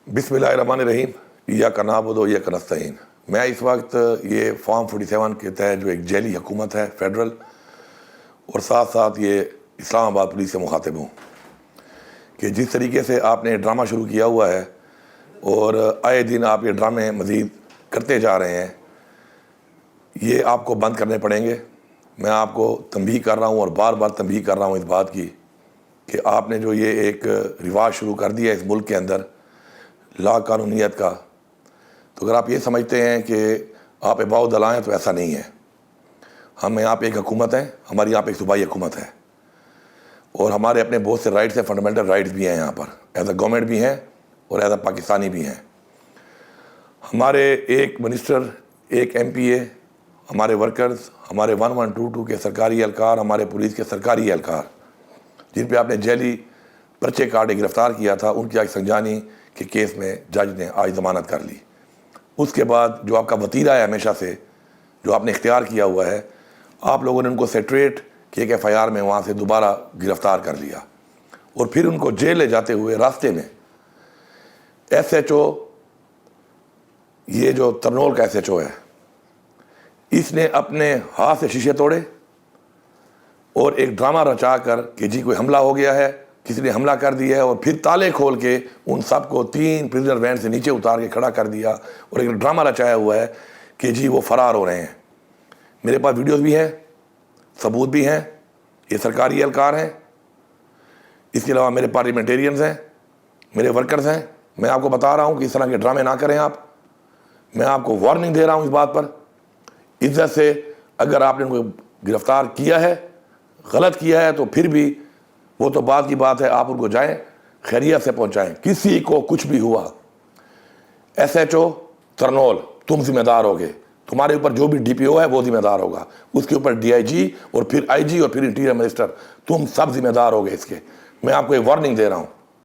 بسم اللہ الرحمن الرحیم ایاک نعبد و ایاک نستعین۔ میں اس وقت یہ فارم 47 کے تحت جو ایک جیلی حکومت ہے فیڈرل، اور ساتھ ساتھ یہ اسلام آباد پولیس سے مخاطب ہوں کہ جس طریقے سے آپ نے ڈرامہ شروع کیا ہوا ہے اور آئے دن آپ یہ ڈرامے مزید کرتے جا رہے ہیں، یہ آپ کو بند کرنے پڑیں گے۔ میں آپ کو تنبیہ کر رہا ہوں اور بار بار تنبیہ کر رہا ہوں اس بات کی کہ آپ نے جو یہ ایک رواج شروع کر دیا ہے اس ملک کے اندر لا قانونیت کا، تو اگر آپ یہ سمجھتے ہیں کہ آپ اباؤ دلائیں ہیں تو ایسا نہیں ہے۔ ہم یہاں پہ ایک حکومت ہے، ہماری یہاں پہ ایک صوبائی حکومت ہے، اور ہمارے اپنے بہت سے رائٹس ہیں، فنڈامنٹل رائٹس بھی ہیں یہاں پر، ایز اے گورنمنٹ بھی ہیں اور ایز اے پاکستانی بھی ہیں۔ ہمارے ایک منسٹر، ایک ایم پی اے، ہمارے ورکرز، ہمارے 1122 کے سرکاری اہلکار، ہمارے پولیس کے سرکاری اہلکار جن پہ آپ نے جیلی پرچے کاٹ کے گرفتار کیا تھا، ان کی آج سنجانی کے کیس میں جج نے آج ضمانت کر لی۔ اس کے بعد جو آپ کا وتیرہ ہے ہمیشہ سے جو آپ نے اختیار کیا ہوا ہے، آپ لوگوں نے ان کو سیٹریٹ کے ایک FIR میں وہاں سے دوبارہ گرفتار کر لیا، اور پھر ان کو جیل لے جاتے ہوئے راستے میں SHO، یہ جو ترنول کا SHO ہے، اس نے اپنے ہاتھ سے شیشے توڑے اور ایک ڈرامہ رچا کر کہ جی کوئی حملہ ہو گیا ہے، کسی نے حملہ کر دیا ہے، اور پھر تالے کھول کے ان سب کو 3 پرزنر وین سے نیچے اتار کے کھڑا کر دیا، اور ایک ڈرامہ رچایا ہوا ہے کہ جی وہ فرار ہو رہے ہیں۔ میرے پاس ویڈیوز بھی ہیں، ثبوت بھی ہیں، یہ سرکاری اہلکار ہیں، اس کے علاوہ میرے پارلیمنٹیرینز ہیں، میرے ورکرز ہیں۔ میں آپ کو بتا رہا ہوں کہ اس طرح کے ڈرامے نہ کریں آپ۔ میں آپ کو وارننگ دے رہا ہوں اس بات پر۔ عزت سے اگر آپ نے ان کو گرفتار کیا ہے، غلط کیا ہے، تو پھر بھی وہ تو بات کی بات ہے، آپ ان کو جائیں خیریت سے پہنچائیں۔ کسی کو کچھ بھی ہوا، SHO ترنول تم ذمہ دار ہوگے، تمہارے اوپر جو بھی DPO ہے وہ ذمہ دار ہوگا، اس کے اوپر DIG اور پھر IG اور پھر انٹیریئر منسٹر، تم سب ذمہ دار ہوگے اس کے۔ میں آپ کو ایک وارننگ دے رہا ہوں۔